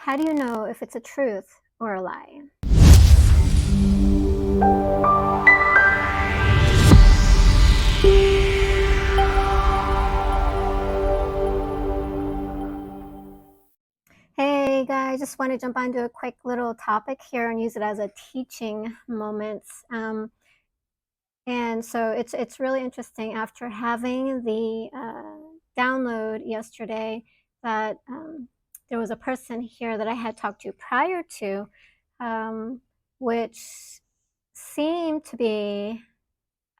How do you know if it's a truth or a lie? Hey guys, just want to jump onto a quick little topic here and use it as a teaching moment. And so it's really interesting after having the download yesterday that there was a person here that I had talked to prior to, um, which seemed to be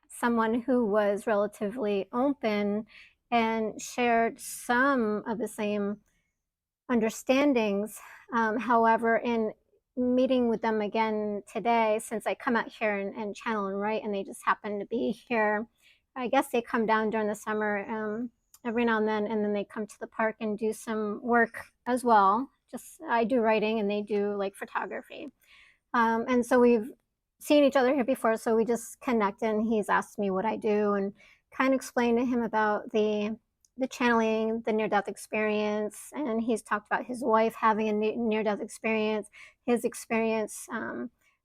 someone who was relatively open and shared some of the same understandings. However, in meeting with them again today, since I come out here and channel and write, and they just happen to be here, I guess they come down during the summer every now and then they come to the park and do some work as well. Just I do writing and they do like photography. And so we've seen each other here before, so we just connect and he's asked me what I do and kind of explained to him about the channeling, the near-death experience, and he's talked about his wife having a near-death experience, his experience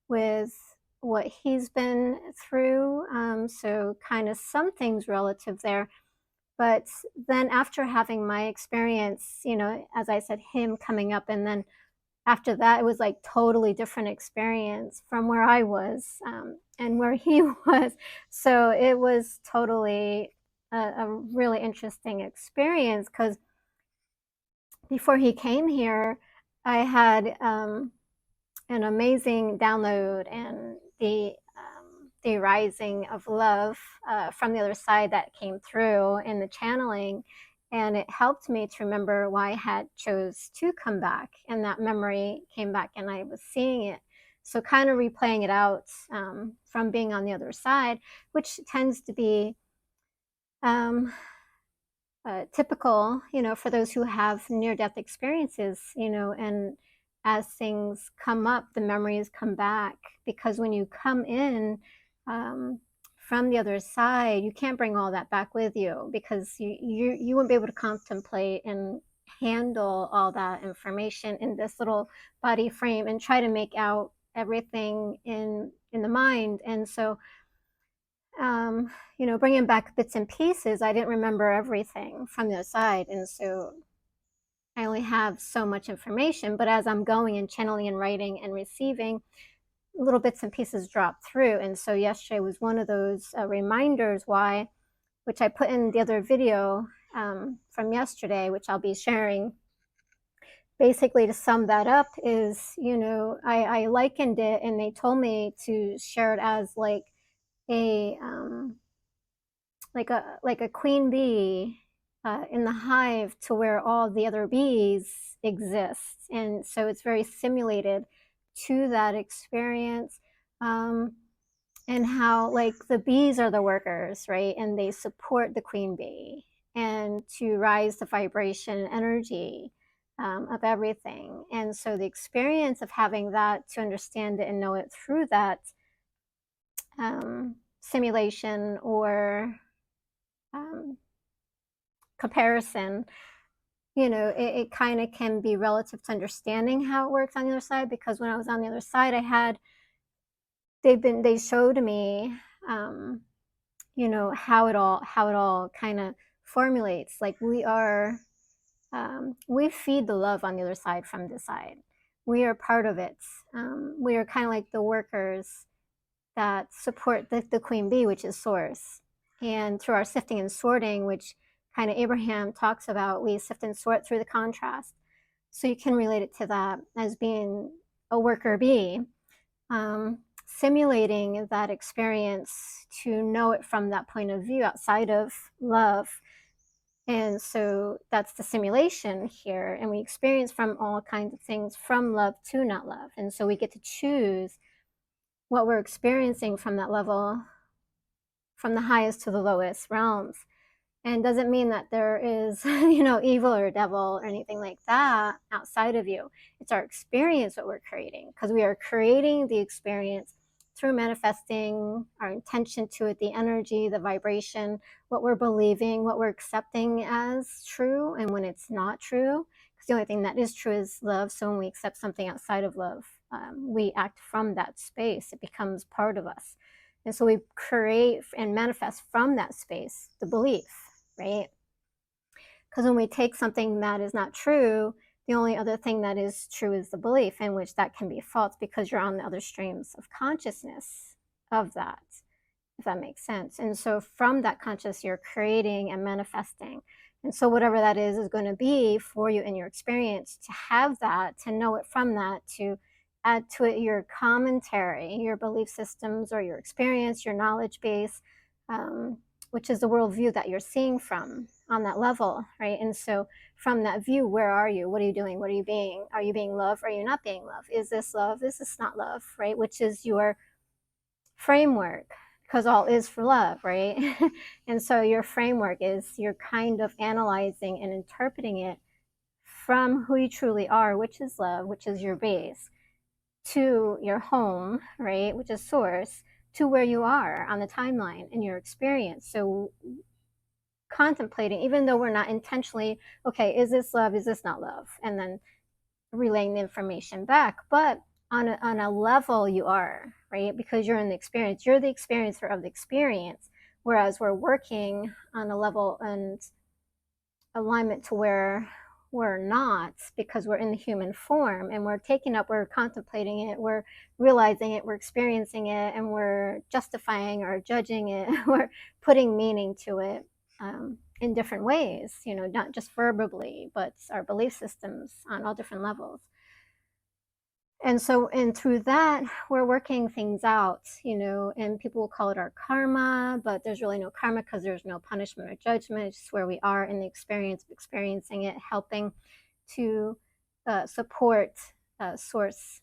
with what he's been through. So kind of some things relative there. But then after having my experience, as I said, him coming up, and then after that, it was like totally different experience from where I was and where he was. So it was totally a really interesting experience because before he came here, I had an amazing download and the rising of love from the other side that came through in the channeling, and it helped me to remember why I had chose to come back, and that memory came back and I was seeing it. So kind of replaying it out from being on the other side, which tends to be um, typical, for those who have near-death experiences, and as things come up, the memories come back, because when you come in from the other side, you can't bring all that back with you, because you won't be able to contemplate and handle all that information in this little body frame and try to make out everything in the mind. And so bringing back bits and pieces, I didn't remember everything from the other side. And so I only have so much information, but as I'm going and channeling and writing and receiving, little bits and pieces drop through. And so yesterday was one of those reminders why, which I put in the other video from yesterday, which I'll be sharing. Basically, to sum that up is, I likened it, and they told me to share it as like a like a queen bee in the hive to where all the other bees exist, and so it's very simulated to that experience. And how like the bees are the workers, right, and they support the queen bee and to rise the vibration energy of everything. And so the experience of having that, to understand it and know it through that simulation or comparison, it kind of can be relative to understanding how it works on the other side. Because when I was on the other side, they showed me, how it all kind of formulates. Like we feed the love on the other side from this side. We are part of it. We are kind of like the workers that support the queen bee, which is source. And through our sifting and sorting, which kind of Abraham talks about, we sift and sort through the contrast. So you can relate it to that as being a worker bee, simulating that experience to know it from that point of view outside of love. And so that's the simulation here. And we experience from all kinds of things, from love to not love. And so we get to choose what we're experiencing from that level, from the highest to the lowest realms. And doesn't mean that there is, evil or devil or anything like that outside of you. It's our experience that we're creating, because we are creating the experience through manifesting our intention to it, the energy, the vibration, what we're believing, what we're accepting as true, and when it's not true. because the only thing that is true is love. So when we accept something outside of love, we act from that space. It becomes part of us. And so we create and manifest from that space the belief, right? Because when we take something that is not true, the only other thing that is true is the belief, in which that can be false because you're on the other streams of consciousness of that, if that makes sense. And so from that conscious, you're creating and manifesting. And so whatever that is going to be for you in your experience, to have that, to know it from that, to add to it your commentary, your belief systems, or your experience, your knowledge base, which is the worldview that you're seeing from on that level, right? And so from that view, where are you? What are you doing? What are you being? Are you being love? Are you not being love? Is this love? Is this not love, right? Which is your framework, because all is for love, right? And so your framework is you're kind of analyzing and interpreting it from who you truly are, which is love, which is your base, to your home, right, which is source, to where you are on the timeline in your experience. So contemplating, even though we're not intentionally, okay, is this love, is this not love, and then relaying the information back, but on a level you are, right? Because you're in the experience, you're the experiencer of the experience, whereas we're working on a level and alignment to where we're not, because we're in the human form and we're taking up, we're contemplating it, we're realizing it, we're experiencing it, and we're justifying or judging it, we're putting meaning to it, in different ways, not just verbally, but our belief systems on all different levels. And through that, we're working things out, and people will call it our karma, but there's really no karma because there's no punishment or judgment. It's just where we are in the experience of experiencing it, helping to support source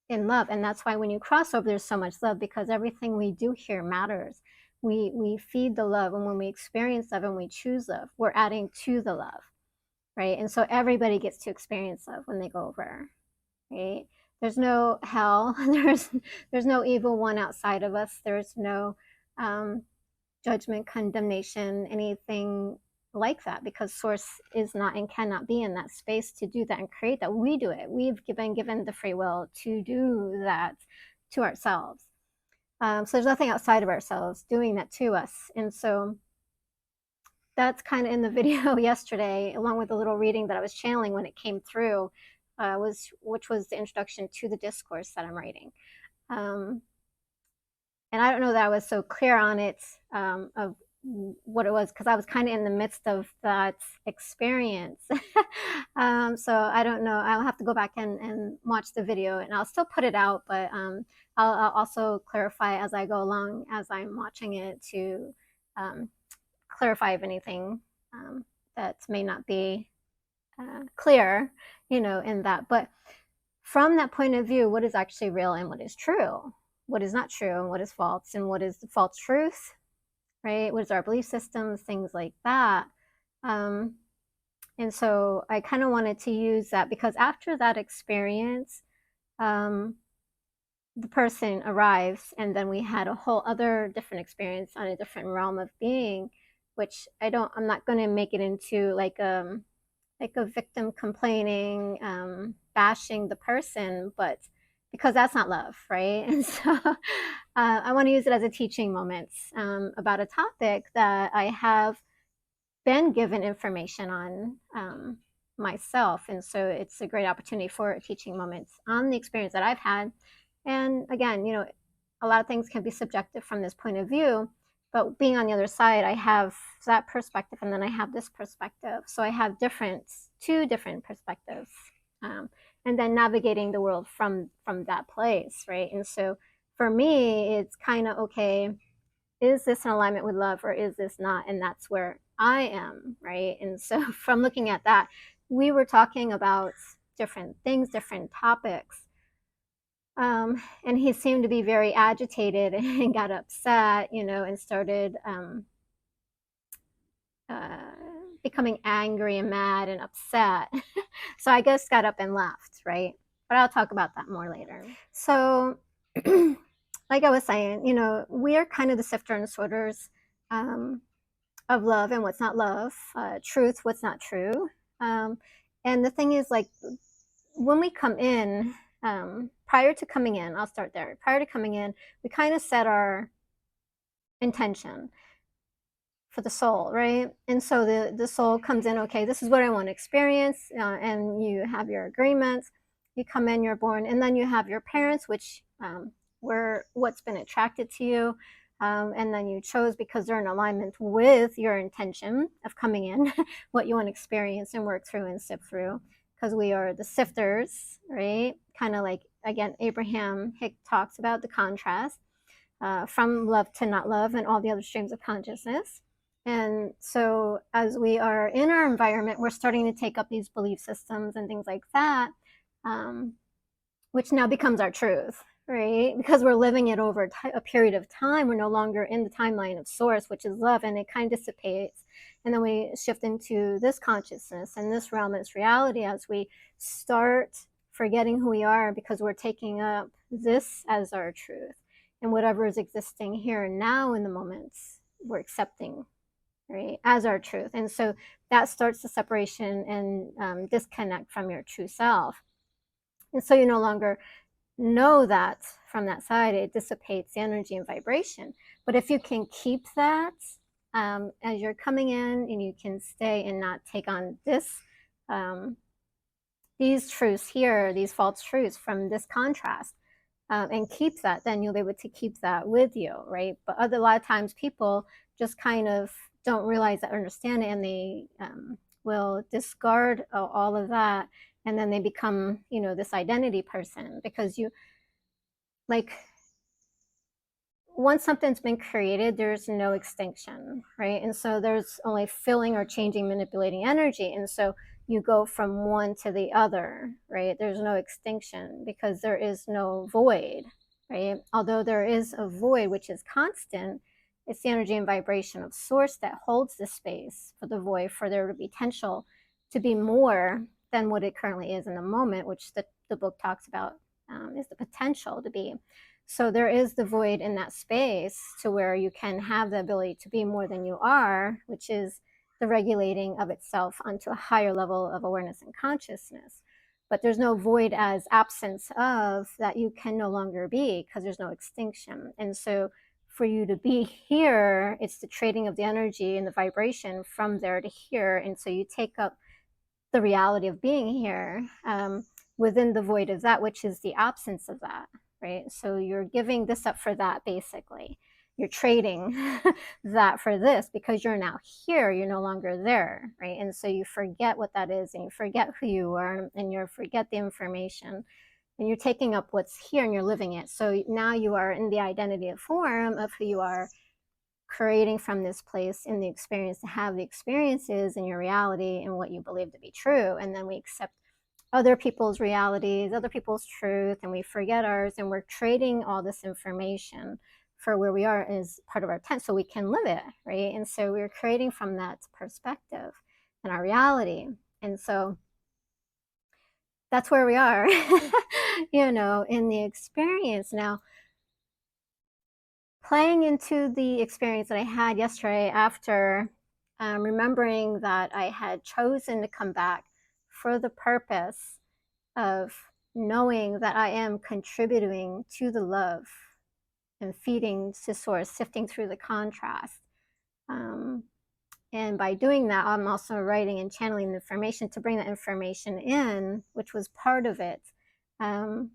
in love. And that's why when you cross over, there's so much love, because everything we do here matters. We feed the love, and when we experience love and we choose love, we're adding to the love, right? And so everybody gets to experience love when they go over, right? There's no hell. There's no evil one outside of us. There's no judgment, condemnation, anything like that, because source is not and cannot be in that space to do that and create that. We do it. We've been given the free will to do that to ourselves. So there's nothing outside of ourselves doing that to us. And so that's kind of in the video yesterday, along with a little reading that I was channeling when it came through, which was the introduction to the discourse that I'm writing. And I don't know that I was so clear on it, of what it was, because I was kind of in the midst of that experience. So I don't know. I'll have to go back and watch the video, and I'll still put it out, but I'll also clarify as I go along, as I'm watching it, to clarify if anything that may not be clear, in that. But from that point of view, what is actually real and what is true, what is not true and what is false, and what is the false truth, right? What is our belief systems, things like that. And so I kind of wanted to use that, because after that experience, the person arrives, and then we had a whole other different experience on a different realm of being, which I'm not going to make it into like a victim complaining, bashing the person, but because that's not love, right? And so I want to use it as a teaching moment, about a topic that I have been given information on, myself. And so it's a great opportunity for a teaching moment on the experience that I've had. And again, a lot of things can be subjective from this point of view, but being on the other side, I have that perspective, and then I have this perspective. So I have two different perspectives, and then navigating the world from that place, right? And so for me, it's kind of, okay, is this in alignment with love, or is this not? And that's where I am, right? And so from looking at that, we were talking about different things, different topics. And he seemed to be very agitated and got upset, and started becoming angry and mad and upset. So I just got up and left, right? But I'll talk about that more later. So, like I was saying, we are kind of the sifter and sorters, of love and what's not love, truth, what's not true. And the thing is, like, when we come in, prior to coming in, I'll start there. Prior to coming in, we kind of set our intention for the soul, right? And so the soul comes in, okay, this is what I want to experience, and you have your agreements. You come in, you're born, and then you have your parents, which were what's been attracted to you, and then you chose because they're in alignment with your intention of coming in, what you want to experience and work through and sift through, because we are the sifters, right? Kind of like, again, Abraham Hicks talks about the contrast, from love to not love and all the other streams of consciousness. And so, as we are in our environment, we're starting to take up these belief systems and things like that, um, which now becomes our truth, right? Because we're living it over a period of time. We're no longer in the timeline of source, which is love, and it kind of dissipates. And then we shift into this consciousness and this realm, this reality, as we start forgetting who we are because we're taking up this as our truth. And whatever is existing here and now in the moments, we're accepting, right, as our truth. And so that starts the separation and disconnect from your true self. And so you no longer know that from that side, it dissipates the energy and vibration. But if you can keep that as you're coming in, and you can stay and not take on this, these truths here, these false truths from this contrast, and keep that, then you'll be able to keep that with you, right? But a lot of times people just kind of don't realize that, understand it, and they will discard all of that, and then they become, this identity person, because you, like, once something's been created, there's no extinction, right? And so there's only filling or changing, manipulating energy. And so you go from one to the other, right? There's no extinction because there is no void, right? Although there is a void, which is constant, it's the energy and vibration of source that holds the space for the void, for there to be potential to be more than what it currently is in the moment, which the book talks about, is the potential to be. So there is the void in that space to where you can have the ability to be more than you are, which is the regulating of itself onto a higher level of awareness and consciousness. But there's no void as absence of that you can no longer be, because there's no extinction. And so for you to be here, it's the trading of the energy and the vibration from there to here. And so you take up the reality of being here, within the void of that, which is the absence of that, right? So you're giving this up for that, basically. You're trading that for this because you're now here, you're no longer there, right? And so you forget what that is, and you forget who you are, and you forget the information, and you're taking up what's here and you're living it. So now you are in the identity of form of who you are, creating from this place in the experience to have the experiences in your reality and what you believe to be true. And then we accept other people's realities, other people's truth, and we forget ours, and we're trading all this information for where we are as part of our tent so we can live it, right? And so we're creating from that perspective and our reality. And so that's where we are, in the experience. Now, playing into the experience that I had yesterday, after remembering that I had chosen to come back for the purpose of knowing that I am contributing to the love and feeding to source, sifting through the contrast. And by doing that, I'm also writing and channeling the information to bring that information in, which was part of it. And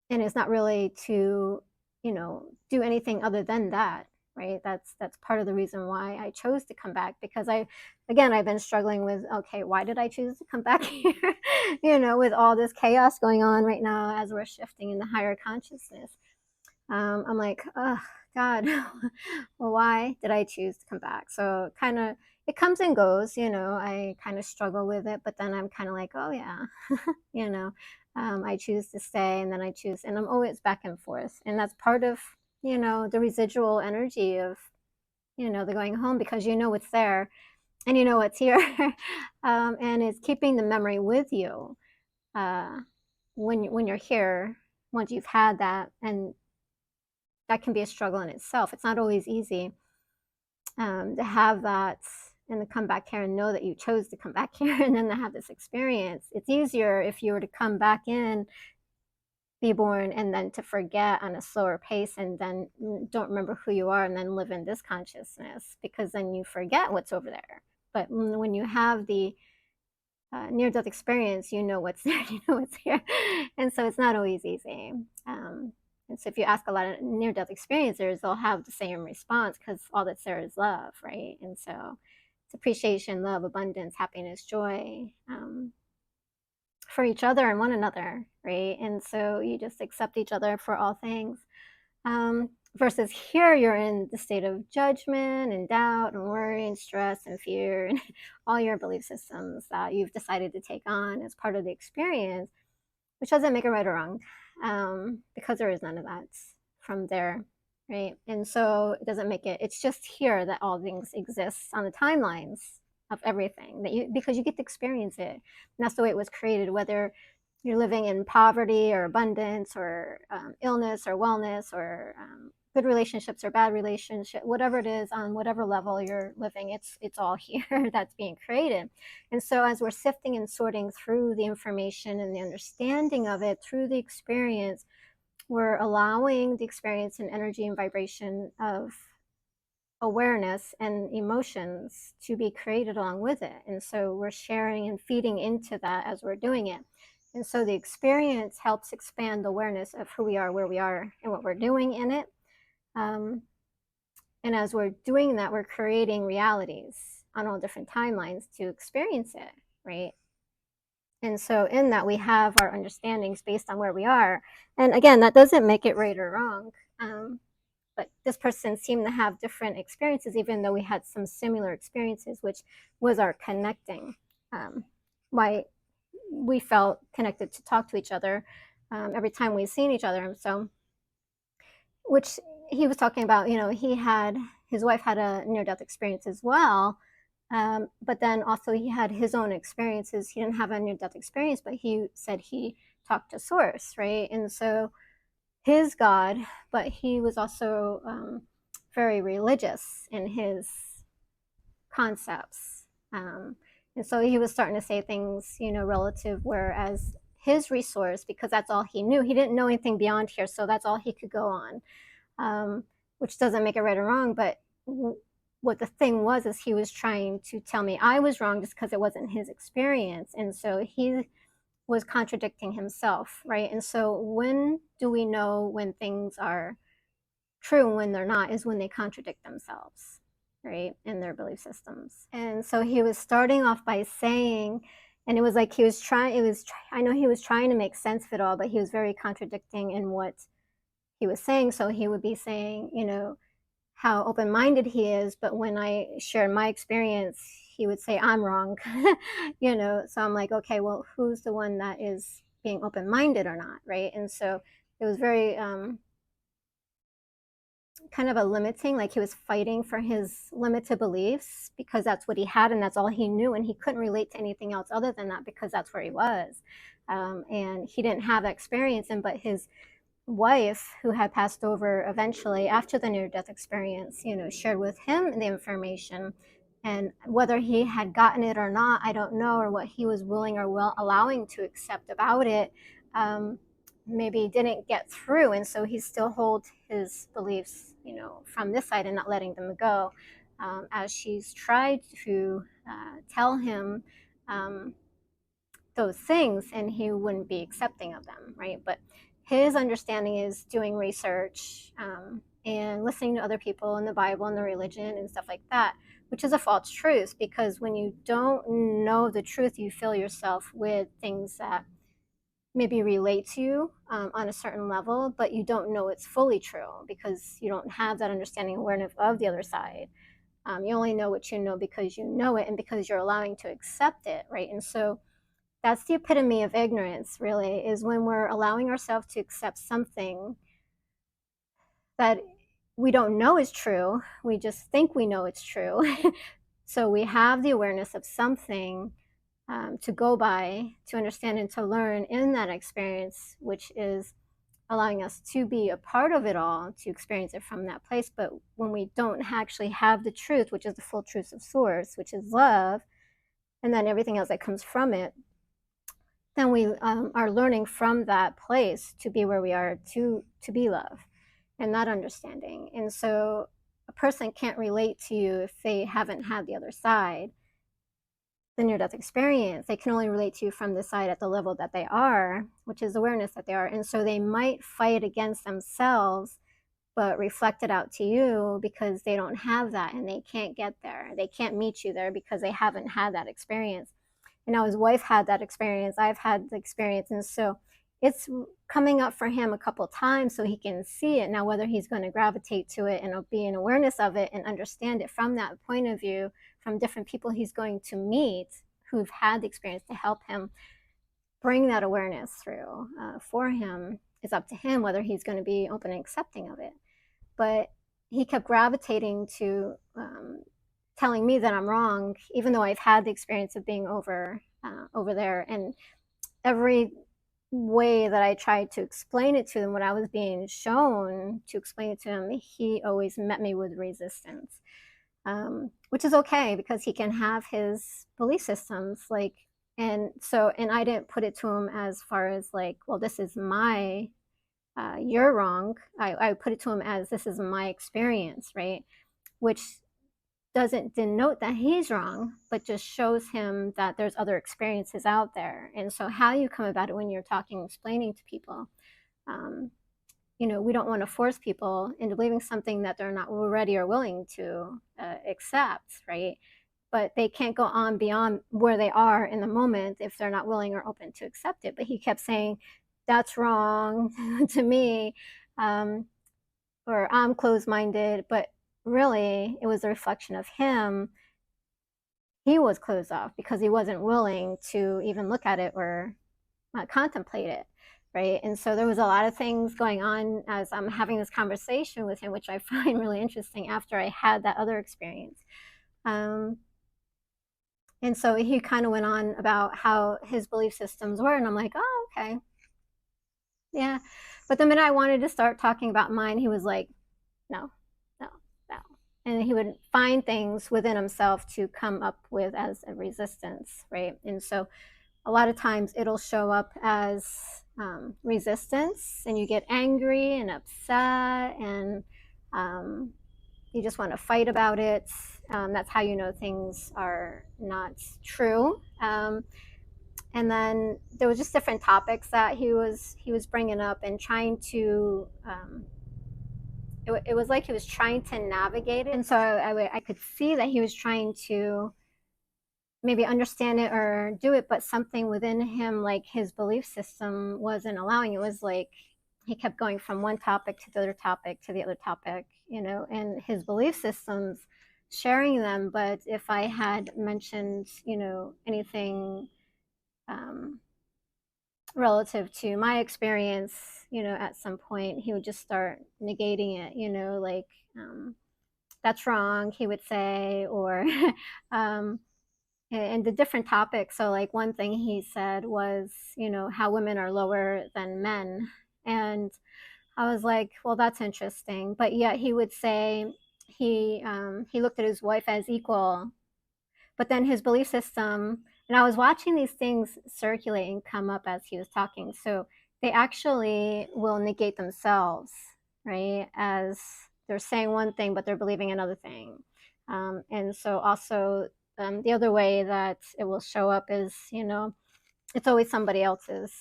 it's not really to, do anything other than that, right? That's part of the reason why I chose to come back, because I've been struggling with, okay, why did I choose to come back here? With all this chaos going on right now as we're shifting in the higher consciousness. I'm like, oh God, well, why did I choose to come back? So kind of, it comes and goes, I kind of struggle with it, but then I'm kind of like, oh yeah, I choose to stay, and then I choose, and I'm always back and forth. And that's part of, the residual energy of, the going home, because it's there and it's here. And it's keeping the memory with you when you're here, once you've had that. And that can be a struggle in itself. It's not always easy to have that and to come back here and know that you chose to come back here and then to have this experience. It's easier if you were to come back in, be born, and then to forget on a slower pace and then don't remember who you are and then live in this consciousness, because then you forget what's over there. But when you have the near-death experience, you know what's there, you know what's here. And so it's not always easy. And so if you ask a lot of near-death experiencers, they'll have the same response because all that's there is love, right? And so it's appreciation, love, abundance, happiness, joy, for each other and one another, right? And so you just accept each other for all things. Versus here, you're in the state of judgment and doubt and worry and stress and fear and all your belief systems that you've decided to take on as part of the experience, which doesn't make it right or wrong, because there is none of that from there, right? And so it doesn't make it, it's just here that all things exist on the timelines of everything, that you, because you get to experience it. And that's the way it was created, whether you're living in poverty or abundance or illness or wellness or good relationships or bad relationship, whatever it is, on whatever level you're living, it's all here that's being created. And so as we're sifting and sorting through the information and the understanding of it through the experience, we're allowing the experience and energy and vibration of awareness and emotions to be created along with it. And so we're sharing and feeding into that as we're doing it. And so the experience helps expand the awareness of who we are, where we are, and what we're doing in it. And as we're doing that, we're creating realities on all different timelines to experience it, right? And so in that, we have our understandings based on where we are. And again, that doesn't make it right or wrong. But this person seemed to have different experiences, even though we had some similar experiences, which was our connecting. Why we felt connected to talk to each other every time we've seen each other. And so, which he was talking about, you know, his wife had a near-death experience as well. But then also he had his own experiences. He didn't have a near-death experience, but he said he talked to Source, right? And so his God, but he was also very religious in his concepts. And so he was starting to say things, you know, relative, whereas his resource, because that's all he knew, he didn't know anything beyond here, so that's all he could go on, which doesn't make it right or wrong. But what the thing was is he was trying to tell me I was wrong just because it wasn't his experience. And so he was contradicting himself, right? And so when do we know when things are true and when they're not, is when they contradict themselves, right, in their belief systems. And so he was starting off by saying, and it was like he was trying, I know he was trying to make sense of it all, but he was very contradicting in what he was saying. So he would be saying, you know, how open-minded he is, but when I shared my experience, he would say I'm wrong. You know, so I'm like, okay, well, who's the one that is being open-minded or not, right? And so it was very kind of a limiting, like he was fighting for his limited beliefs because that's what he had and that's all he knew, and he couldn't relate to anything else other than that because that's where he was. And he didn't have that experience, and but his wife, who had passed over eventually after the near-death experience, you know, shared with him the information. And whether he had gotten it or not, I don't know, or what he was willing or allowing to accept about it, maybe didn't get through. And so he still holds his beliefs, you know, from this side and not letting them go, as she's tried to tell him those things, and he wouldn't be accepting of them, right? But his understanding is doing research and listening to other people in the Bible and the religion and stuff like that, which is a false truth, because when you don't know the truth, you fill yourself with things that maybe relate to you on a certain level, but you don't know it's fully true because you don't have that understanding awareness of the other side. You only know what you know because you know it and because you're allowing to accept it, right? And so that's the epitome of ignorance, really, is when we're allowing ourselves to accept something that we don't know is true. We just think we know it's true. So we have the awareness of something to go by, to understand and to learn in that experience, which is allowing us to be a part of it all, to experience it from that place. But when we don't actually have the truth, which is the full truth of source, which is love, and then everything else that comes from it, then we are learning from that place to be where we are, to be love and not understanding. And so a person can't relate to you if they haven't had the other side, the near death experience. They can only relate to you from the side at the level that they are, which is awareness that they are. And so they might fight against themselves, but reflect it out to you because they don't have that and they can't get there. They can't meet you there because they haven't had that experience. And now his wife had that experience. I've had the experience. And so it's coming up for him a couple times so he can see it. Now, whether he's going to gravitate to it and be in awareness of it and understand it from that point of view, from different people he's going to meet who've had the experience to help him bring that awareness through for him, is up to him whether he's going to be open and accepting of it. But he kept gravitating to telling me that I'm wrong, even though I've had the experience of being over there. And every way that I tried to explain it to him, when I was being shown to explain it to him, he always met me with resistance, which is okay because he can have his belief systems. Like, and I didn't put it to him as far as like, well, this is my, you're wrong. I put it to him as this is my experience, right? Which doesn't denote that he's wrong, but just shows him that there's other experiences out there. And so how you come about it when you're talking, explaining to people, we don't want to force people into believing something that they're not ready or willing to accept, right? But they can't go on beyond where they are in the moment if they're not willing or open to accept it. But he kept saying, that's wrong to me, or I'm closed-minded. But really, it was a reflection of him. He was closed off because he wasn't willing to even look at it or contemplate it, right? And so there was a lot of things going on as I'm having this conversation with him, which I find really interesting after I had that other experience. And so he kind of went on about how his belief systems were, and I'm like, oh, okay. Yeah. But the minute I wanted to start talking about mine, he was like, no, no, no. And he would find things within himself to come up with as a resistance, right? And so a lot of times it'll show up as resistance, and you get angry and upset, and you just want to fight about it. That's how you know things are not true. And then there was just different topics that he was bringing up and trying to. It was like he was trying to navigate it, and so I could see that he was trying to maybe understand it or do it, but something within him, like his belief system, wasn't allowing. It was like he kept going from one topic to the other topic to the other topic, and his belief systems, sharing them. But if I had mentioned, anything relative to my experience, at some point, he would just start negating it, like, that's wrong, he would say, or and the different topics. So like one thing he said was, how women are lower than men. And I was like, well, that's interesting. But yet he would say he looked at his wife as equal. But then his belief system, and I was watching these things circulate and come up as he was talking. So they actually will negate themselves, right? As they're saying one thing, but they're believing another thing. And so also the other way that it will show up is, it's always somebody else's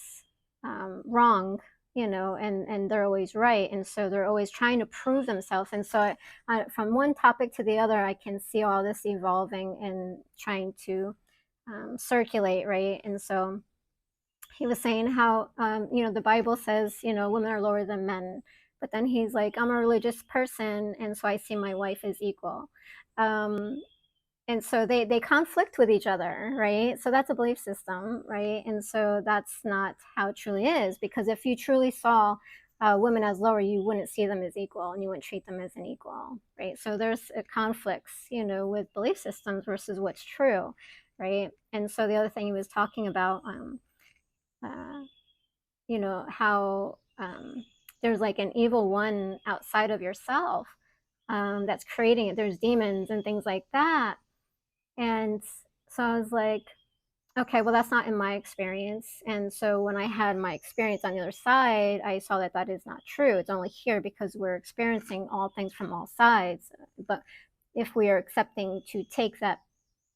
wrong, and they're always right. And so they're always trying to prove themselves. And so from one topic to the other, I can see all this evolving and trying to circulate, right? And so he was saying how, the Bible says, women are lower than men. But then he's like, I'm a religious person, and so I see my wife as equal. And so they conflict with each other, right? So that's a belief system, right? And so that's not how it truly is, because if you truly saw women as lower, you wouldn't see them as equal, and you wouldn't treat them as an equal, right? So there's conflicts, with belief systems versus what's true, right? And so the other thing he was talking about, how there's like an evil one outside of yourself that's creating it. There's demons and things like that. And so I was like, okay, well, that's not in my experience. And so when I had my experience on the other side, I saw that that is not true. It's only here because we're experiencing all things from all sides. But if we are accepting to take that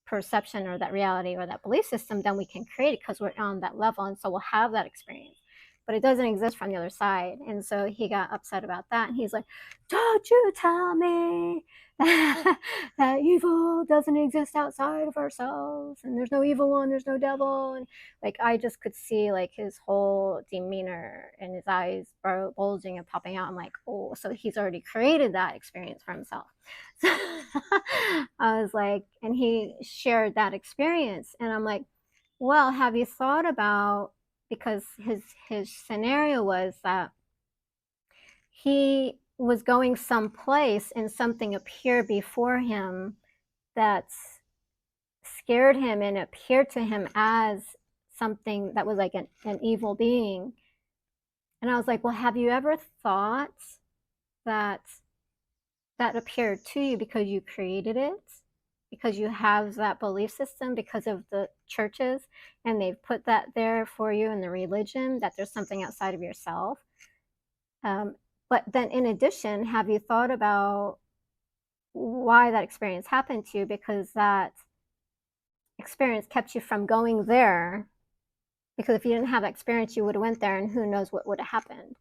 perception or that reality or that belief system, then we can create it because we're on that level. And so we'll have that experience. But it doesn't exist from the other side. And so he got upset about that. And he's like, don't you tell me that evil doesn't exist outside of ourselves. And there's no evil one, there's no devil. And like, I just could see like his whole demeanor and his eyes bulging and popping out. I'm like, oh, so he's already created that experience for himself. So I was like, and he shared that experience. And I'm like, well, have you thought about, because his scenario was that he was going someplace and something appeared before him that scared him and appeared to him as something that was like an evil being. And I was like, well, have you ever thought that that appeared to you because you created it? Because you have that belief system because of the churches, and they've put that there for you in the religion, that there's something outside of yourself. But then in addition, have you thought about why that experience happened to you? Because that experience kept you from going there. Because if you didn't have that experience, you would have went there, and who knows what would have happened.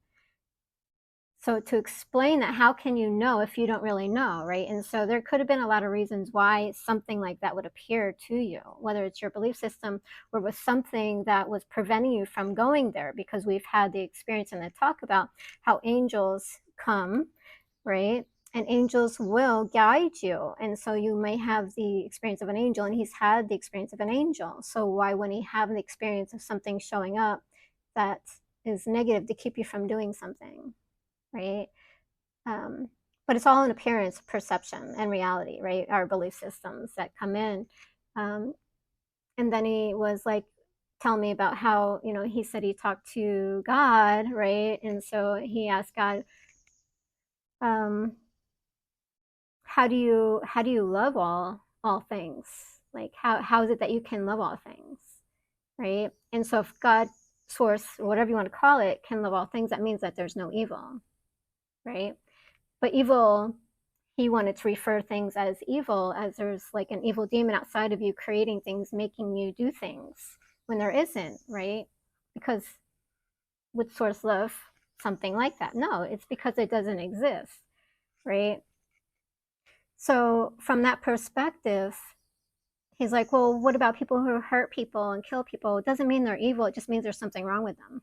So to explain that, how can you know if you don't really know, right? And so there could have been a lot of reasons why something like that would appear to you, whether it's your belief system or with something that was preventing you from going there, because we've had the experience and the talk about how angels come, right? And angels will guide you. And so you may have the experience of an angel, and he's had the experience of an angel. So why wouldn't he have the experience of something showing up that is negative to keep you from doing something? Right? But it's all an appearance, perception, and reality, right? Our belief systems that come in. And then he was like, telling me about how, he said he talked to God, right? And so he asked God, um, how do you love all things? Like, how is it that you can love all things, right? And so if God, source, whatever you want to call it, can love all things, that means that there's no evil, right? But evil, he wanted to refer things as evil, as there's like an evil demon outside of you creating things, making you do things when there isn't, right? Because would source love something like that? No, it's because it doesn't exist, right? So from that perspective, he's like, well, what about people who hurt people and kill people? It doesn't mean they're evil. It just means there's something wrong with them,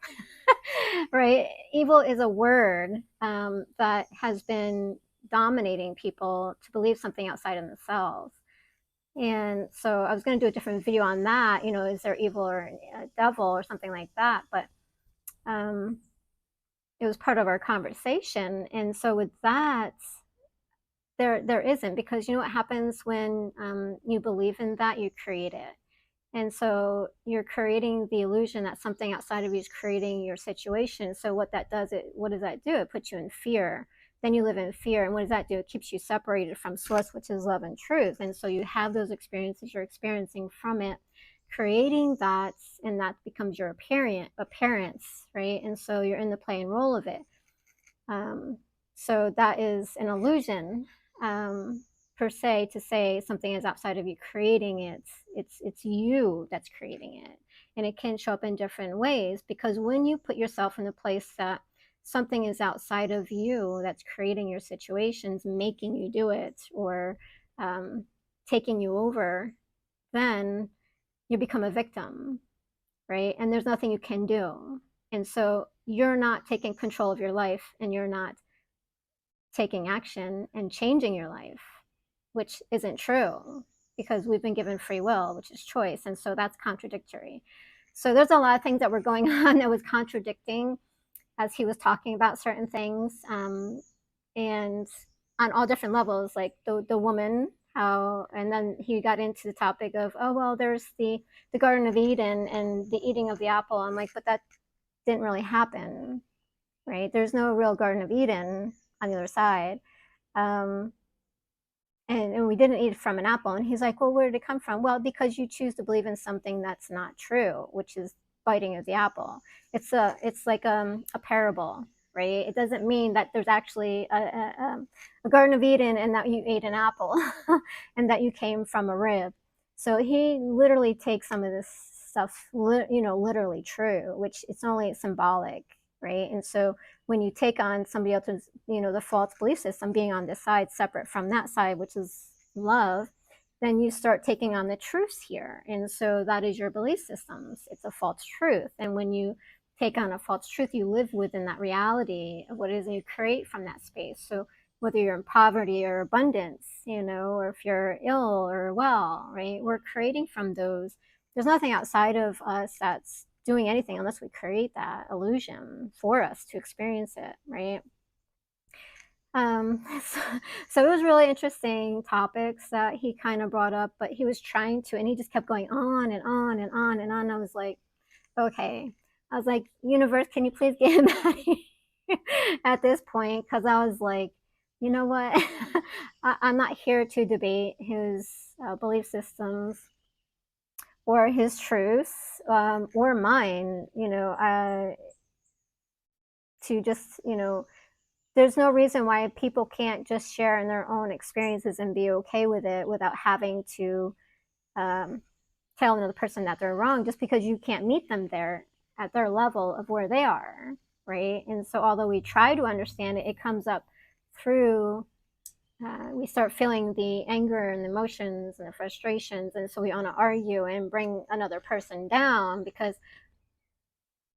right? Evil is a word that has been dominating people to believe something outside of themselves. And so I was going to do a different video on that, is there evil or a devil or something like that? But it was part of our conversation. And so with that, there isn't, because you know what happens when you believe in that, you create it. And so you're creating the illusion that something outside of you is creating your situation. So what that does, what does that do? It puts you in fear. Then you live in fear. And what does that do? It keeps you separated from source, which is love and truth. And so you have those experiences, you're experiencing from it, creating that, and that becomes your appearance, right? And so you're in the play and role of it. So that is an illusion, per se, to say something is outside of you creating it. It's you that's creating it, and it can show up in different ways, because when you put yourself in a place that something is outside of you that's creating your situations, making you do it, or taking you over, then you become a victim, right? And there's nothing you can do. And so you're not taking control of your life, and you're not taking action and changing your life, which isn't true, because we've been given free will, which is choice. And so that's contradictory. So there's a lot of things that were going on that was contradicting as he was talking about certain things. And on all different levels, like the woman, how, and then he got into the topic of, oh, well, there's the Garden of Eden and the eating of the apple. I'm like, but that didn't really happen, right? There's no real Garden of Eden on the other side. Um, and we didn't eat from an apple. And he's like, well, where did it come from? Well, because you choose to believe in something that's not true, which is biting of the apple. It's like a parable, right? It doesn't mean that there's actually a Garden of Eden and that you ate an apple and that you came from a rib. So he literally takes some of this stuff, literally true, which it's only symbolic, right? And so when you take on somebody else's, the false belief system, being on this side separate from that side, which is love, then you start taking on the truths here. And so that is your belief systems. It's a false truth. And when you take on a false truth, you live within that reality of what it is, and you create from that space. So whether you're in poverty or abundance, or if you're ill or well, right? We're creating from those. There's nothing outside of us that's doing anything unless we create that illusion for us to experience it, right? So, so it was really interesting topics that he kind of brought up, but he was trying to, and he just kept going on and on and on and on. I was like, okay. I was like, universe, can you please get him out of here at this point? Because I was like, you know what? I'm not here to debate his belief systems or his truths, or mine, to just, there's no reason why people can't just share in their own experiences and be okay with it without having to um, tell another person that they're wrong just because you can't meet them there at their level of where they are, right? And so, although we try to understand it, it comes up through. We start feeling the anger and the emotions and the frustrations, and so we want to argue and bring another person down because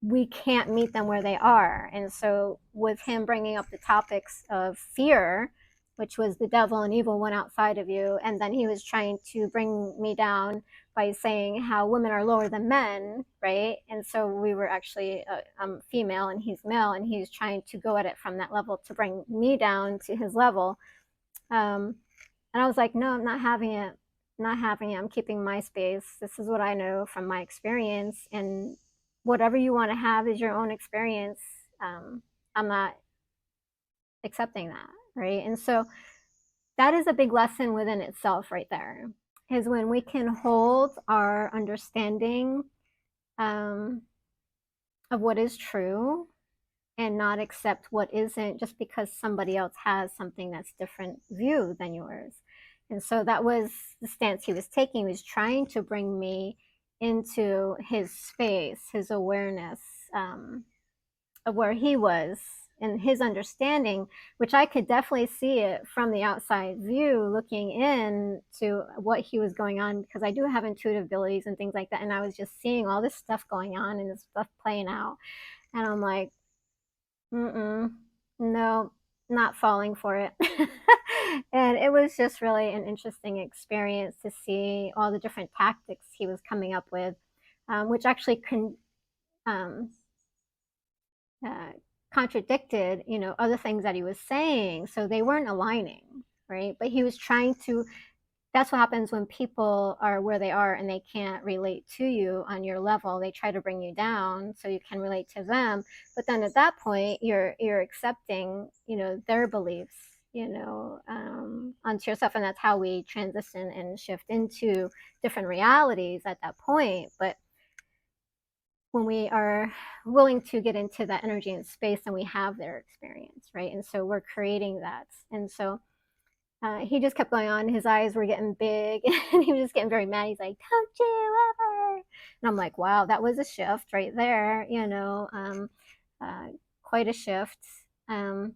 we can't meet them where they are. And so, with him bringing up the topics of fear, which was the devil and evil one outside of you, and then he was trying to bring me down by saying how women are lower than men, right? And so we were actually, I'm female and he's male, and he's trying to go at it from that level to bring me down to his level. Um, and I was like, no, I'm not having it. I'm not having it. I'm keeping my space. This is what I know from my experience. And whatever you want to have is your own experience. I'm not accepting that. Right. And so that is a big lesson within itself, right there, is when we can hold our understanding um, of what is true and not accept what isn't just because somebody else has something that's different view than yours. And so that was the stance he was taking. He was trying to bring me into his space, his awareness, of where he was and his understanding, which I could definitely see it from the outside view looking in to what he was going on, because I do have intuitive abilities and things like that. And I was just seeing all this stuff going on and this stuff playing out. And I'm like, mm-mm, no, not falling for it. And it was just really an interesting experience to see all the different tactics he was coming up with, which actually um, uh, contradicted, other things that he was saying. So they weren't aligning, right? But he was trying to. That's what happens when people are where they are and they can't relate to you on your level. They try to bring you down so you can relate to them. But then at that point, you're accepting, their beliefs, onto yourself, and that's how we transition and shift into different realities at that point. But when we are willing to get into that energy and space, and we have their experience, right? And so we're creating that. And so he just kept going on. His eyes were getting big, and he was just getting very mad. He's like, "Don't you ever?" And I'm like, "Wow, that was a shift right there." Uh, quite a shift. Um,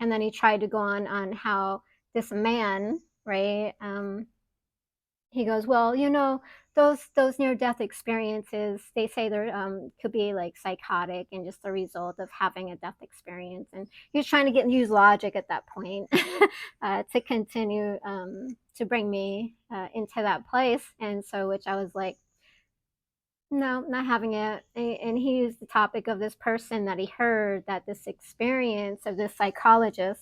and then he tried to go on how this man, right? He goes, well, those near death experiences, they say they're could be like psychotic and just the result of having a death experience. And he was trying to use logic at that point to continue to bring me into that place. And so, which I was like, no, not having it. And he used the topic of this person that he heard, that this experience of this psychologist,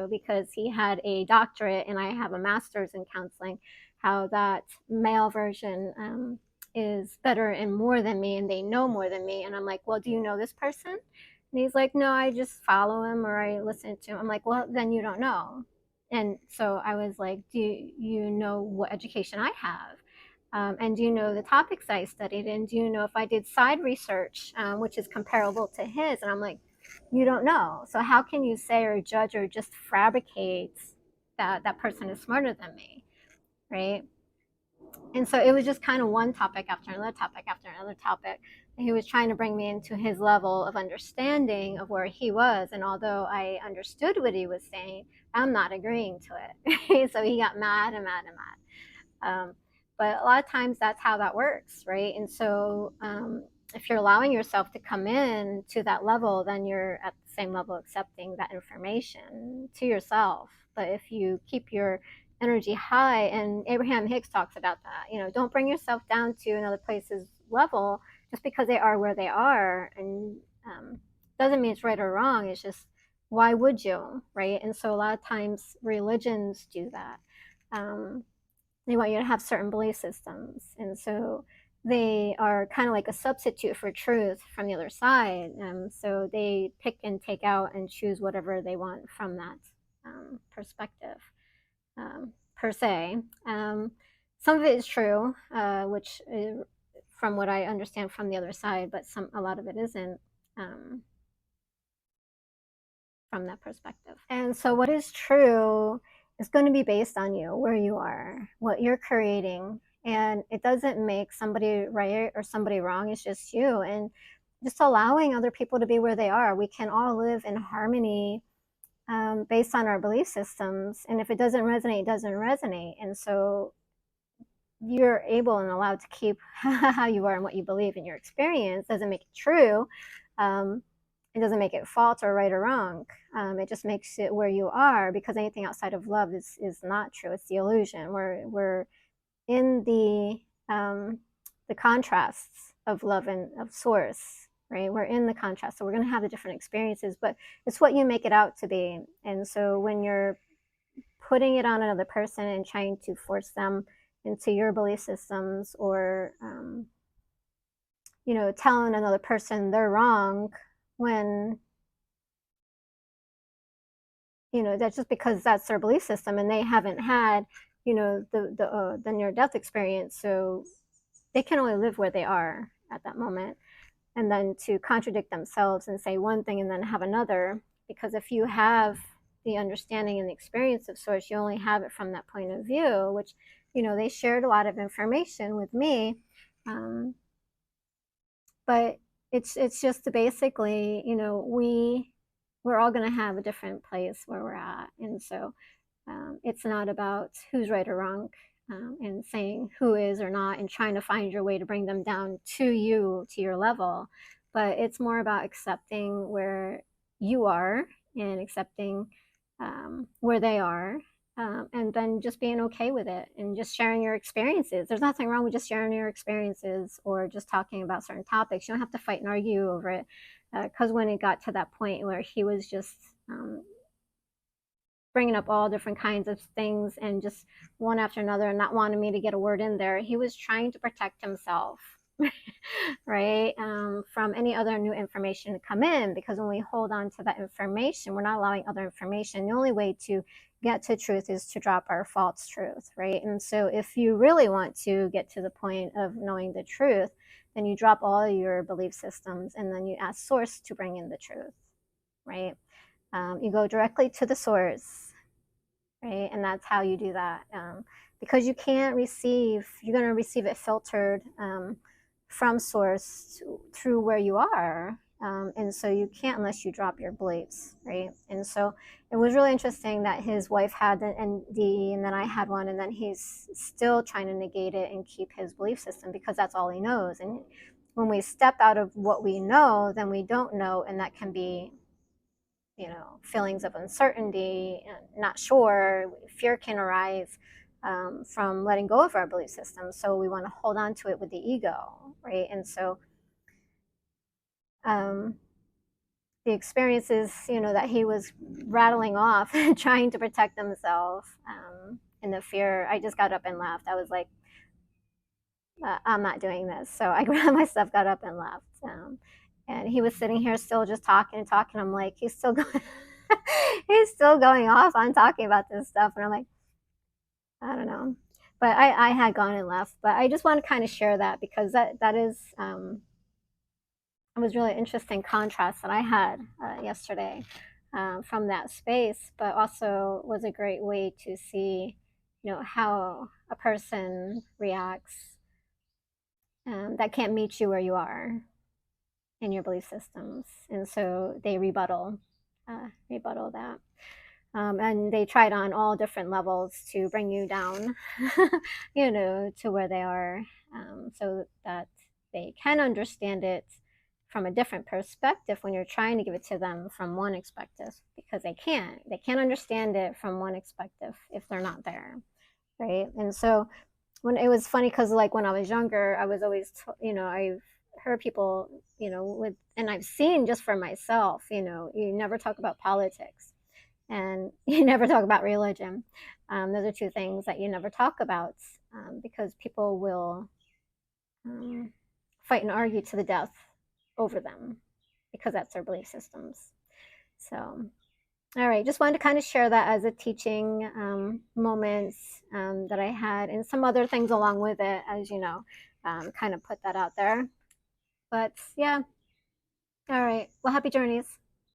because he had a doctorate and I have a master's in counseling, how that male version is better and more than me, and they know more than me. And I'm like, well, do you know this person? And he's like, no, I just follow him or I listen to him. I'm like, well, then you don't know. And so I was like, do you know what education I have? And do you know the topics I studied? And do you know if I did side research, which is comparable to his? And I'm like, you don't know. So how can you say or judge or just fabricate that that person is smarter than me, right? And so it was just kind of one topic after another topic after another topic. And he was trying to bring me into his level of understanding of where he was. And although I understood what he was saying, I'm not agreeing to it. So he got mad and mad and mad. But a lot of times that's how that works, right? And so if you're allowing yourself to come in to that level, then you're at the same level accepting that information to yourself. But if you keep your energy high, and Abraham Hicks talks about that, don't bring yourself down to another place's level just because they are where they are. And doesn't mean it's right or wrong. It's just, why would you, right? And so a lot of times religions do that. They want you to have certain belief systems. And so they are kind of like a substitute for truth from the other side. So they pick and take out and choose whatever they want from that perspective, per se. Some of it is true, which is, from what I understand from the other side, but a lot of it isn't. From that perspective. And so, what is true is going to be based on you, where you are, what you're creating. And it doesn't make somebody right or somebody wrong, it's just you. And just allowing other people to be where they are. We can all live in harmony based on our belief systems. And if it doesn't resonate, it doesn't resonate. And so, you're able and allowed to keep how you are and what you believe in your experience. Doesn't make it true. It doesn't make it false or right or wrong. It just makes it where you are, because anything outside of love is not true. It's the illusion. We're in the contrasts of love and of source, right? We're in the contrast, so we're going to have the different experiences, but it's what you make it out to be. And so when you're putting it on another person and trying to force them into your belief systems, or telling another person they're wrong, when that's just because that's their belief system and they haven't had the near death experience, so they can only live where they are at that moment. And then to contradict themselves and say one thing and then have another, because if you have the understanding and the experience of source, you only have it from that point of view, which they shared a lot of information with me, but it's just basically, we're all going to have a different place where we're at. And so it's not about who's right or wrong, and saying who is or not and trying to find your way to bring them down to you, to your level. But it's more about accepting where you are and accepting where they are, and then just being okay with it and just sharing your experiences. There's nothing wrong with just sharing your experiences or just talking about certain topics. You don't have to fight and argue over it, because when it got to that point where he was just bringing up all different kinds of things and just one after another and not wanting me to get a word in there, he was trying to protect himself, right? From any other new information to come in, because when we hold on to that information, we're not allowing other information. The only way to get to truth is to drop our false truth, right? And so if you really want to get to the point of knowing the truth, then you drop all your belief systems and then you ask source to bring in the truth, right? You go directly to the source, right? And that's how you do that. Because you can't receive, you're going to receive it filtered from source through where you are. And so you can't unless you drop your beliefs, right? And so it was really interesting that his wife had an ND and then I had one, and then he's still trying to negate it and keep his belief system because that's all he knows. And when we step out of what we know, then we don't know, and that can be feelings of uncertainty, not sure, fear can arise from letting go of our belief system. So we want to hold on to it with the ego, right? And so the experiences, that he was rattling off, trying to protect himself, and the fear, I just got up and left. I was like, I'm not doing this. So I grabbed my stuff, got up and left. And he was sitting here still just talking and talking. I'm like, he's still going, he's still going off on talking about this stuff. And I'm like, I don't know. But I had gone and left. But I just want to kind of share that because that is it was really interesting contrast that I had yesterday from that space, but also was a great way to see, how a person reacts that can't meet you where you are in your belief systems, and so they rebuttal that. And they tried on all different levels to bring you down, to where they are, so that they can understand it from a different perspective when you're trying to give it to them from one perspective, because they can't understand it from one perspective if they're not there, right? And so when it was funny, because like when I was younger, I was always I've heard people, and I've seen just for myself, you never talk about politics and you never talk about religion. Those are two things that you never talk about, because people will fight and argue to the death over them because that's their belief systems. So, all right, just wanted to kind of share that as a teaching moments that I had, and some other things along with it, as kind of put that out there. But yeah, all right. Well, happy journeys.